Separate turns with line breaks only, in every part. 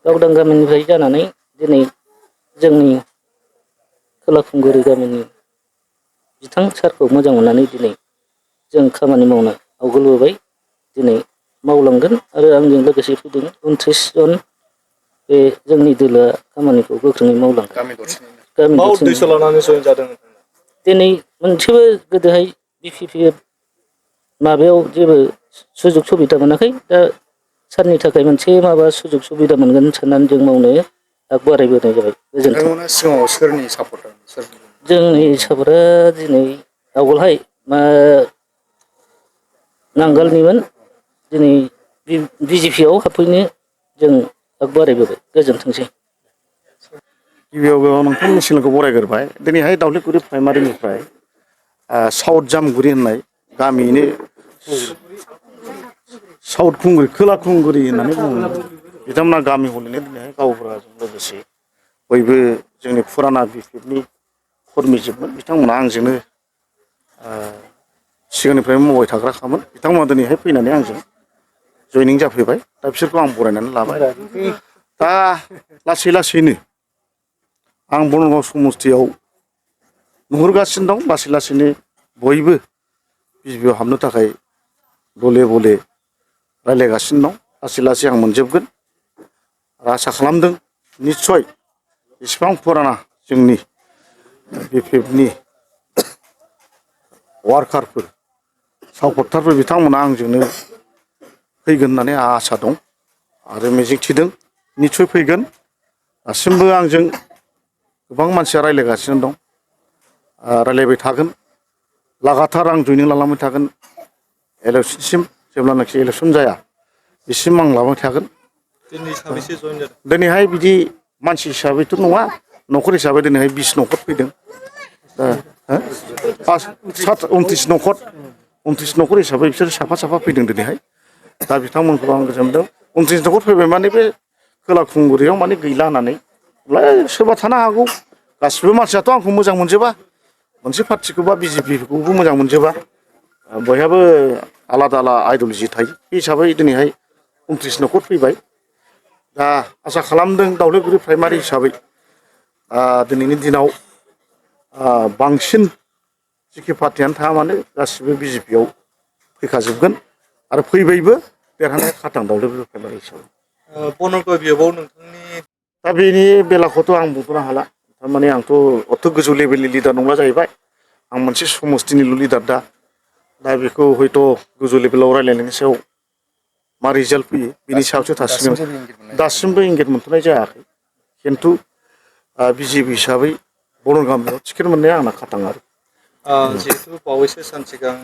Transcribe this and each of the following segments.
गावदां गामिनिफ्राय जानानै दिनै जोंनि खोला खुंगुरि गामिनि बिथां सारखौ मोजां मोननानै दिनै जों खामानि मावनो आवगोलबोबाय दिनै मावलांगोन आरो आंजों लोगोसे फैदों 29 जन बे जोंनि दोलोआ खामानिखौ गोख्रोङै मावलांगोन।
मा उद्देश्य लानानै जयेन जादों?
दिनै मोनसेबो गोदोहाय BPP माबायाव जेबो सुजुग सुबिदा मोनाखै दा सारनि थाखाय मोनसे माबा सुजुग सुबिदा मोनगोन साननानै जों मावनो आग बारायबोनाय जाबाय। गोजोन्थों।
नोंथांमोना सिगाङाव सोरनि सापर्टार
जोंनि सापर्टआ दिनै आवगोलहाय नांगोलनिमोन दिनै BJP आव हाबफैनो जों आग बारायबोबाय। गोजोनथोंसै।
गिबियाव नोंथांमोननि सिगांखौ बरायग्रोबाय दिनैहाय दावलिगुरि प्राइमारिनिफ्राय साउथ जामगुरि होननाय गामियैनो साउथ खुंगुरि खोला खुंगुरि होननानै बुङो बिथांमोना गामि हलैनो दिनैहाय गावबुराजों लोगोसे बयबो जोंनि फुराना BPPनि कर्मिजोबमोन बिथांमोना आंजोंनो सिगांनिफ्रायनो मावबाय थाग्राखामोन बिथांमोना दिनैहाय फैनानै आंजों जयनिं जाफैबाय दा बिसोरखौ आं बरायनानै लाबाय। दा लासै लासैनो आं बनगाव समस्थियाव नुहुरगासिनो दं लासै लासैनो बयबो BJPआव हाबनो थाखाय बले बले रायज्लायगासिनो दं लासै लासै आं मोनजोबगोन आरो आसा खालामदों निस्सय इसिबां फुराना जोंनि BPPनि वार्कारफोर सापर्टारफोर बिथांमोना आंजोंनो फैगोन होननानै आंहा आसा दं आरो मिजिं थिदों निस्सय फैगोन। दासिमबो आंजों गोबां मानसिया रायज्लायगासिनो दं रायज्लायबाय थागोन लागातार आं जयनिं लालांबाय थागोन इलेक्सनसिम जेब्लानाखि इलेक्सन जाया बिसिम आं लाबाय थागोन।
दिनै साबेसे जयेन जादों?
दिनैहाय बिदि मानसि हिसाबैथ' नङा न'खर हिसाबै दिनैहाय 20 न'खर फैदों। 29 न'खर हिसाबै बिसोर साफा साफा फैदों दिनैहाय दा बिथांमोनखौ आं गोजोन मोनदों 29 न'खर फैबाय माने बे खोला खुंगुरियाव माने गैला होननानै सोरबा थानो हागौ गासिबो मानसियाथ' आंखौ मोजां मोनजोबा मोनसे पार्टिखौ बा BJPखौबो मोजां मोनजोबा बयहाबो आलादा आलादा आइडिय'लजि थायो बे हिसाबै दिनैहाय 29 न'खर फैबाय। दा आसा खालामदों दावलिगुरि प्राइमारि हिसाबै दिनैनि दिनाव बांसिन जिखि पार्टियानो थाया मानो गासिबो BJPआव फैखाजोबगोन आरो फैबायबो देरहानाया खाथां दावलिगुरि प्राइमारि हिसाबै।
बनगाव बियाबाव नोंथांनि
दा बेनि बेलाखौथ' आं बुंथ'नो हाला थारमाने आंथ' अत गोजौ लेभेलनि लिडार नंला जाहैबाय आं मोनसे समस्थिनिल' लिडार दा बेखौ हयथ' गोजौ लेभेलाव रायज्लायनायनि सायाव मा रिजाल्ट फैयो बिनि सायावसो थासिगोन दासिमबो इंगित मोनथ'नाय जायाखै खिन्थु BJP हिसाबै बनगामियाव टिकेट मोननाया आंना खाथां आरो।
जिहेतु बावैसो सान सिगां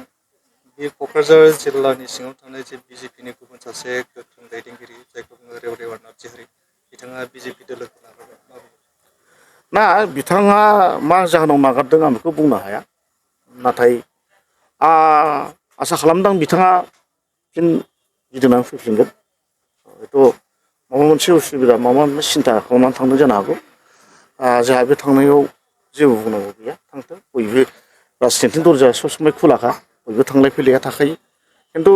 बे क'क्राझार जिल्लानि सिङाव थानाय जे BJPनि गुबुन सासे गोख्रों दैदेनगिरि जायखौ बुङो रेवरेवार नार्जारि बिथाङा BJP दोलोखौ नागारबाय।
ना बिथाङा मा जाहोनाव नागारदों आं बेखौ बुंनो हाया नाथाय आसा खालामदों बिथाङा फिन गिदिंनानै फैफिनगोन हयथ' माबा मोनसे उसुबिदा माबा मोनसे सिन्था खालामनानै थांदों जानो हागौ जोंहा बे थांनायाव जेबो बुंनांगौ गैया थांथों बयबो राजनिथिक दरजाया सब समाय खुलाखा बयबो थांलाय फैलाया थाखायो खिन्थु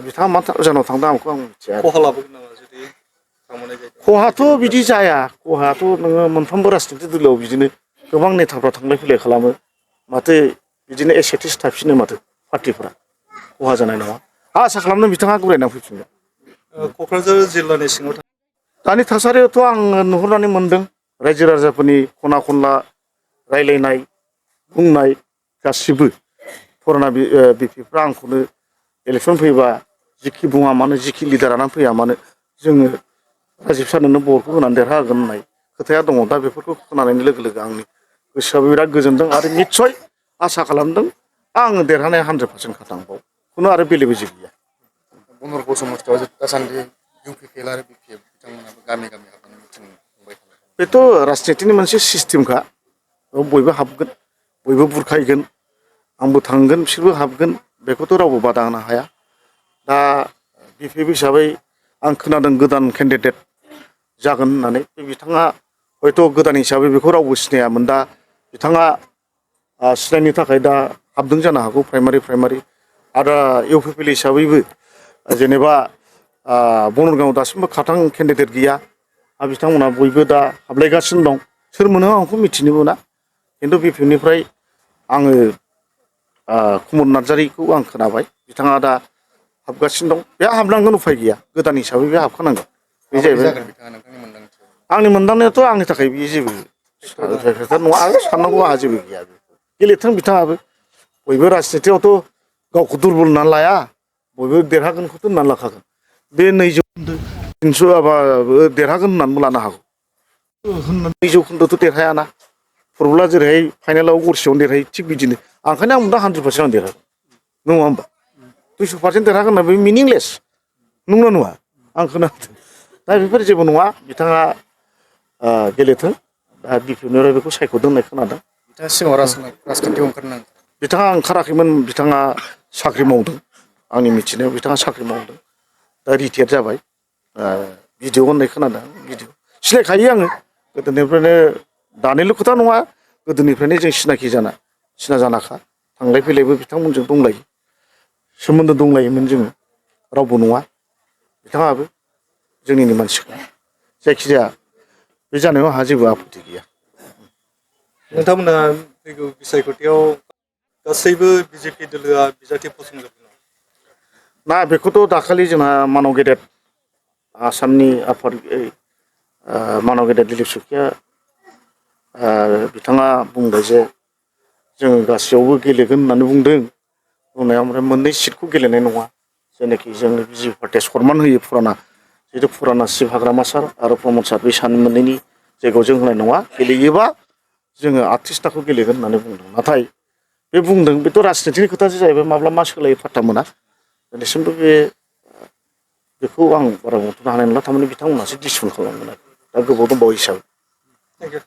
बिथाङा मा जाहोनाव थांदों आं बेखौ मिथिया।
खहा लाबोगोन नामा जुदि थांबावनाय जायो?
खहाथ' बिदि जाया खहायाथ' नोङो मोनफ्रोमबो राजनिथिक दोलोआव बिदिनो गोबां नेताफ्रा थांलाय फैलाय खालामो माथो बिदिनो एसेटिस थाफिनो माथो पार्टिफ्रा खहा जानाय नङा आसा खालामदों बिथाङा गुरायनानै फैफिनगोन।
क'क्राझार जिल्लानि सिङाव
दानि थासारियावथ' आं नुहुरनानै मोनदों रायजो राजाफोरनि खना खनला रायलायनाय बुंनाय गासिबो फुराना BJPफ्रा आंखौनो इलेक्सन फैबा जिखि बुङा मानो जिखि लिडारानो फैया मानो जोङो राजिब सारनोनो भटखौ होनानै देरहा होगोन होननाय खोथाया दङ दा बेफोरखौ खोनानाय लोगो लोगो आंनि गोसोआबो बिराद गोजोनदों आरो निस्सय आसा खालामदों आङो देरहानाया 100% खाथांबाव खुनु आरो बेले बेजे गैया।
बनरगाव समस्थियाव दासान्दि UPPL आरो BPF बिथांमोनाबो गामि गामि हाबनानै मिथिं खुंबाय थादों।
बेथ' राजनितिनि मोनसे सिस्टेमखा बयबो हाबगोन बयबो बुरखायगोन आंबो थांगोन बिसोरबो हाबगोन बेखौथ' रावबो बादा होनो हाया। दा BPF हिसाबै आं खोनादों गोदान केन्डिडेट जागोन होननानै बिथाङा हयथ' गोदान हिसाबै बेखौ रावबो सिनायामोन दा बिथाङा सिनायनो थाखाय दा हाबदों जानो हागौ प्राइमारि आरो UPPL हिसाबैबो जेनेबा बनगावआव दासिमबो खाथां केन्डिडेट गैया आरो बिथांमोना बयबो दा हाबलायगासिनो दं सोर मोनो आंखौ मिथिनो मोना खिन्थु बिपिएफनिफ्राय आङो कुमुद नार्जारिखौ आं खोनाबाय बिथाङा दा हाबगासिनो दं बे हाबनांगोन उफाय गैया गोदान हिसाबै बे हाबखानांगोन बे
माबायदि
जाहैबाय
जागोन बिथाङा नोंथांनि मोनदांथियाव
आंनि मोनदांनायाथ' आंनि थाखाय बियो जेबो खोथा नङा आरो साननांगौ आंहा जेबो गैया गेलेथों बिथाङाबो बयबो राजनितियावथ' गावखौ दुरबल होननानै लाया बयबो देरहागोनखौथ' होननानै लाखागोन बे 200 माबा देरहागोन होननानैबो लानो हागौ 200% देरहायाना फुटबला जेरैहाय फाइनालाव गरसेयावनो देरहायो थिग बिदिनो ओंखायनो आं मोनदों 100% आं देरहागोन नङा होमबा 200% देरहागोन होनना बे मिनिंलेस नंगौना नङा आं खोनादों दा बेफोर जेबो नङा बिथाङा गेलेथों दा बिपिएफनिफ्राय बेखौ सायख'दों होननाय खोनादों
बिथाङा सिगाङाव राजखान्थियाव ओंखारनो
बिथाङा ओंखाराखैमोन बिथाङा साख्रि मावदों आंनि मिथिनायाव बिथाङा साख्रि मावदों दा रिटायार जाबाय भिडिअ होननाय खोनादों भिडिअ सिनायखायो आङो गोदोनिफ्रायनो दानिल' खोथा नङा गोदोनिफ्रायनो जों सिना जानाखा थांलाय फैलायबो बिथांमोनजों दंलायो सोमोन्दो दंलायोमोन जोङो रावबो नङा बिथाङाबो जोंनिनो मानसिखा जायखिजाया बे जानायाव आंहा जेबो आपत्ति गैया
नोंथांमोना फैगौ बिसायख'थियाव गासैबो बिजेपि दोलोआ बिजाथि फसंजोबगोन
ना बेखौथ' दाखालि जोंहा मानाव गेदेर आसामनि आफादगिरि मानाव गेदेर दिलिप सखिया बिथाङा बुंबाय जे जोङो गासैयावबो गेलेगोन होननानै बुंदों बुंनाया ओमफ्राय मोननै सिटखौ गेलेनाय नङा जेनाखि जोंनि बिजेपि पार्टिया सनमान होयो फुराना शिब हाग्रामा सार आरो प्रमद सार बे सान मोननैनि जायगायाव जों होनाय नङा गेलेयोबा जोङो 38थाखौ गेलेगोन होननानै बुंदों नाथाय बे बुंदों बेथ' राजनितिनि खोथासो जाहैबाय माब्ला मा सोलायो फात्ता मोना दिनैसिमबो बेखौ आं बारा बुंथ'नो हानाय नंला थारमाने बिथांमोनहासो डिसिसन खालामगोन आरो दा गोबाव दंबावो हिसाबै
थेंक इउ